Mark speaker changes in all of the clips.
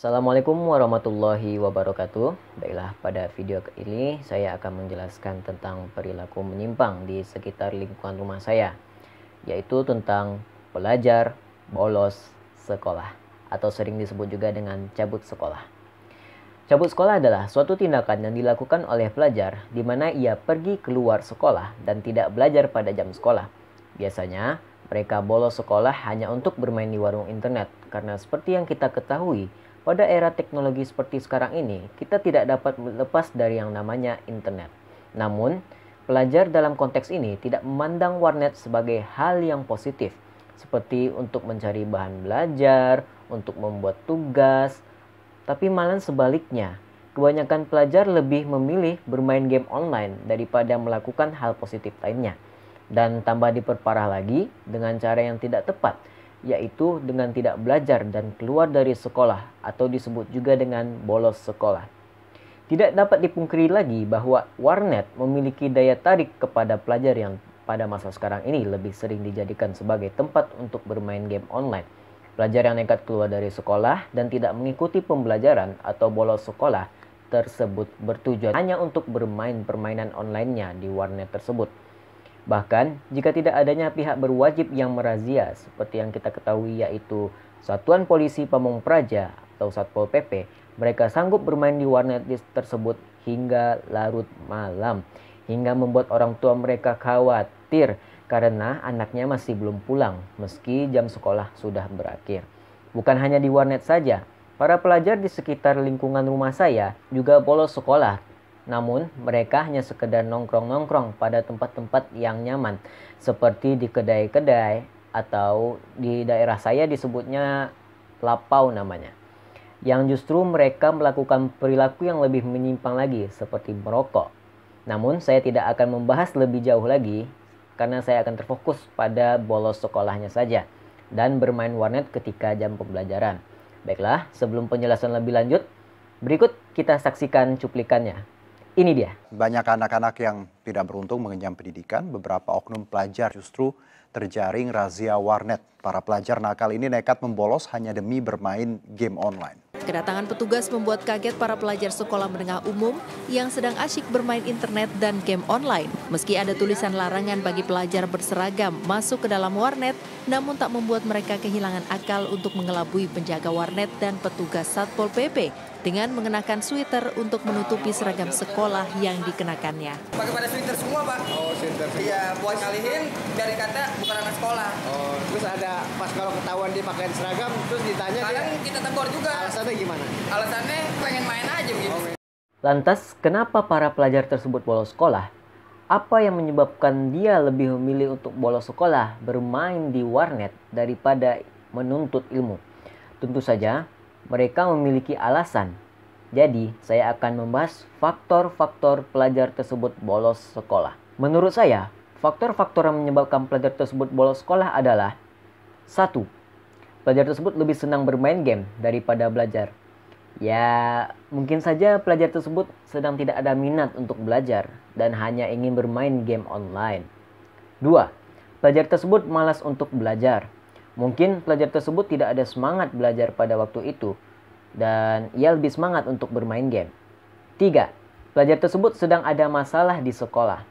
Speaker 1: Assalamualaikum warahmatullahi wabarakatuh. Baiklah, pada video ini saya akan menjelaskan tentang perilaku menyimpang di sekitar lingkungan rumah saya, yaitu tentang pelajar bolos sekolah atau sering disebut juga dengan cabut sekolah. Cabut sekolah adalah suatu tindakan yang dilakukan oleh pelajar di mana ia pergi keluar sekolah dan tidak belajar pada jam sekolah. Biasanya mereka bolos sekolah hanya untuk bermain di warung internet, karena seperti yang kita ketahui, pada era teknologi seperti sekarang ini, kita tidak dapat lepas dari yang namanya internet. Namun, pelajar dalam konteks ini tidak memandang warnet sebagai hal yang positif, seperti untuk mencari bahan belajar, untuk membuat tugas, tapi malah sebaliknya. Kebanyakan pelajar lebih memilih bermain game online daripada melakukan hal positif lainnya. Dan tambah diperparah lagi dengan cara yang tidak tepat, yaitu dengan tidak belajar dan keluar dari sekolah atau disebut juga dengan bolos sekolah. Tidak dapat dipungkiri lagi bahwa warnet memiliki daya tarik kepada pelajar yang pada masa sekarang ini lebih sering dijadikan sebagai tempat untuk bermain game online. Pelajar yang nekat keluar dari sekolah dan tidak mengikuti pembelajaran atau bolos sekolah tersebut bertujuan hanya untuk bermain permainan online-nya di warnet tersebut. Bahkan, jika tidak adanya pihak berwajib yang merazia, seperti yang kita ketahui yaitu Satuan Polisi Pamong Praja atau Satpol PP, mereka sanggup bermain di warnet tersebut hingga larut malam, hingga membuat orang tua mereka khawatir karena anaknya masih belum pulang meski jam sekolah sudah berakhir. Bukan hanya di warnet saja, para pelajar di sekitar lingkungan rumah saya juga bolos sekolah. Namun, mereka hanya sekedar nongkrong-nongkrong pada tempat-tempat yang nyaman, seperti di kedai-kedai atau di daerah saya disebutnya lapau namanya. Yang justru mereka melakukan perilaku yang lebih menyimpang lagi, seperti merokok. Namun, saya tidak akan membahas lebih jauh lagi, karena saya akan terfokus pada bolos sekolahnya saja, dan bermain warnet ketika jam pembelajaran. Baiklah, sebelum penjelasan lebih lanjut, berikut kita saksikan cuplikannya. Ini dia.
Speaker 2: Banyak anak-anak yang tidak beruntung mengenyam pendidikan, beberapa oknum pelajar justru terjaring razia warnet. Para pelajar nakal ini nekat membolos hanya demi bermain game online.
Speaker 3: Kedatangan petugas membuat kaget para pelajar sekolah menengah umum yang sedang asyik bermain internet dan game online. Meski ada tulisan larangan bagi pelajar berseragam masuk ke dalam warnet, namun tak membuat mereka kehilangan akal untuk mengelabui penjaga warnet dan petugas Satpol PP dengan mengenakan sweater untuk menutupi seragam sekolah yang dikenakannya.
Speaker 4: Pakai pada sweater semua, Pak. Oh, sweater. Iya, buat ngalihin dari kata bukan anak sekolah.
Speaker 5: Oh, terus ada pas kalau ketahuan dia pakai seragam, terus ditanya
Speaker 4: kadang dia, kita tegur juga.
Speaker 5: Alasannya gimana?
Speaker 4: Alasannya pengen main aja gitu.
Speaker 1: Lantas, kenapa para pelajar tersebut bolos sekolah? Apa yang menyebabkan dia lebih memilih untuk bolos sekolah, bermain di warnet daripada menuntut ilmu? Tentu saja, mereka memiliki alasan. Jadi, saya akan membahas faktor-faktor pelajar tersebut bolos sekolah. Menurut saya, faktor-faktor yang menyebabkan pelajar tersebut bolos sekolah adalah 1. Pelajar tersebut lebih senang bermain game daripada belajar. Ya, mungkin saja pelajar tersebut sedang tidak ada minat untuk belajar dan hanya ingin bermain game online. 2. Pelajar tersebut malas untuk belajar. Mungkin pelajar tersebut tidak ada semangat belajar pada waktu itu dan ia lebih semangat untuk bermain game. 3. Pelajar tersebut sedang ada masalah di sekolah.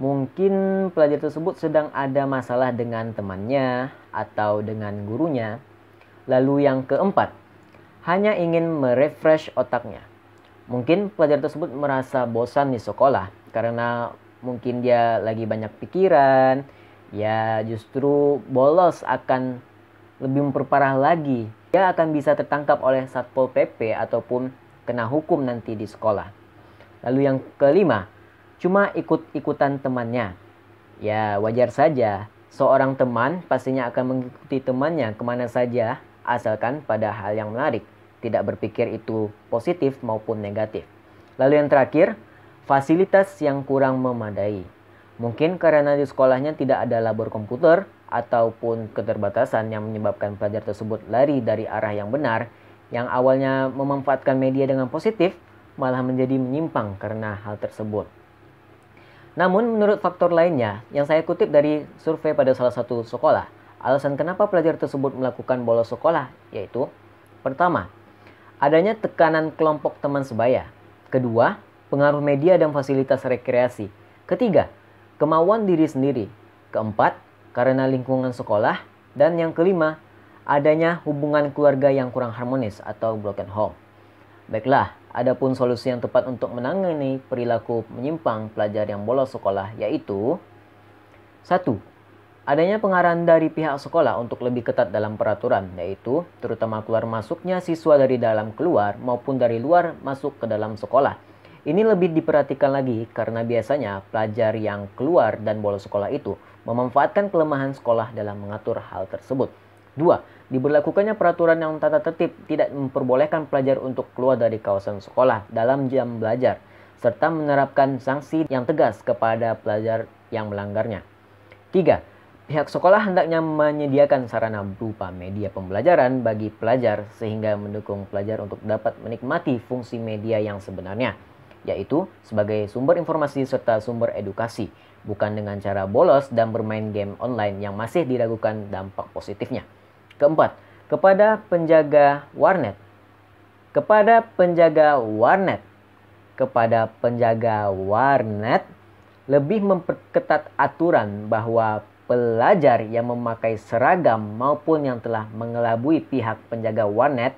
Speaker 1: Mungkin pelajar tersebut sedang ada masalah dengan temannya atau dengan gurunya. Lalu yang keempat, hanya ingin merefresh otaknya. Mungkin pelajar tersebut merasa bosan di sekolah karena mungkin dia lagi banyak pikiran. Ya, justru bolos akan lebih memperparah lagi. Dia akan bisa tertangkap oleh Satpol PP ataupun kena hukum nanti di sekolah. Lalu yang kelima, cuma ikut-ikutan temannya. Ya, wajar saja. Seorang teman pastinya akan mengikuti temannya kemana saja, asalkan pada hal yang menarik. Tidak berpikir itu positif maupun negatif. Lalu yang terakhir, fasilitas yang kurang memadai. Mungkin karena di sekolahnya tidak ada labor komputer ataupun keterbatasan yang menyebabkan pelajar tersebut lari dari arah yang benar, yang awalnya memanfaatkan media dengan positif, malah menjadi menyimpang karena hal tersebut. Namun menurut faktor lainnya yang saya kutip dari survei pada salah satu sekolah, alasan kenapa pelajar tersebut melakukan bolos sekolah yaitu: pertama, adanya tekanan kelompok teman sebaya. Kedua, pengaruh media dan fasilitas rekreasi. Ketiga, kemauan diri sendiri. Keempat, karena lingkungan sekolah. Dan yang kelima, adanya hubungan keluarga yang kurang harmonis atau broken home. Baiklah, adapun solusi yang tepat untuk menangani perilaku menyimpang pelajar yang bolos sekolah yaitu 1. Adanya pengarahan dari pihak sekolah untuk lebih ketat dalam peraturan, yaitu terutama keluar masuknya siswa dari dalam keluar maupun dari luar masuk ke dalam sekolah. Ini lebih diperhatikan lagi karena biasanya pelajar yang keluar dan bolos sekolah itu memanfaatkan kelemahan sekolah dalam mengatur hal tersebut. 2. Diberlakukannya peraturan yang tata tertib tidak memperbolehkan pelajar untuk keluar dari kawasan sekolah dalam jam belajar, serta menerapkan sanksi yang tegas kepada pelajar yang melanggarnya. 3. Pihak sekolah hendaknya menyediakan sarana berupa media pembelajaran bagi pelajar sehingga mendukung pelajar untuk dapat menikmati fungsi media yang sebenarnya, yaitu sebagai sumber informasi serta sumber edukasi, bukan dengan cara bolos dan bermain game online yang masih diragukan dampak positifnya. Keempat, kepada penjaga warnet. Kepada penjaga warnet lebih memperketat aturan bahwa pelajar yang memakai seragam maupun yang telah mengelabui pihak penjaga warnet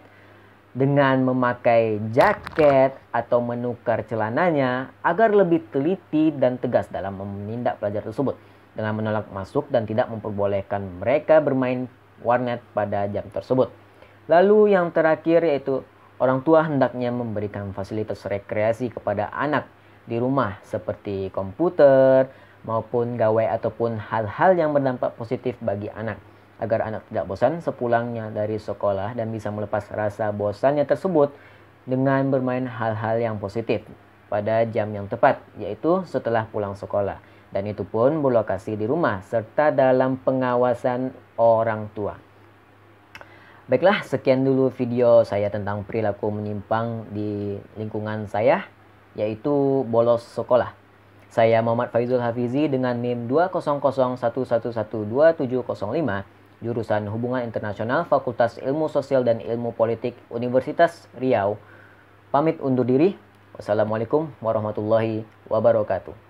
Speaker 1: dengan memakai jaket atau menukar celananya agar lebih teliti dan tegas dalam menindak pelajar tersebut dengan menolak masuk dan tidak memperbolehkan mereka bermain warnet pada jam tersebut. Lalu yang terakhir yaitu orang tua hendaknya memberikan fasilitas rekreasi kepada anak di rumah seperti komputer maupun gawai ataupun hal-hal yang berdampak positif bagi anak agar anak tidak bosan sepulangnya dari sekolah dan bisa melepas rasa bosannya tersebut dengan bermain hal-hal yang positif pada jam yang tepat, yaitu setelah pulang sekolah, dan itu pun berlokasi di rumah serta dalam pengawasan orang tua. Baiklah, sekian dulu video saya tentang perilaku menyimpang di lingkungan saya, yaitu bolos sekolah. Saya Muhammad Faizul Hafizi dengan NIM 200111275, jurusan Hubungan Internasional Fakultas Ilmu Sosial dan Ilmu Politik Universitas Riau. Pamit undur diri. Wassalamualaikum warahmatullahi wabarakatuh.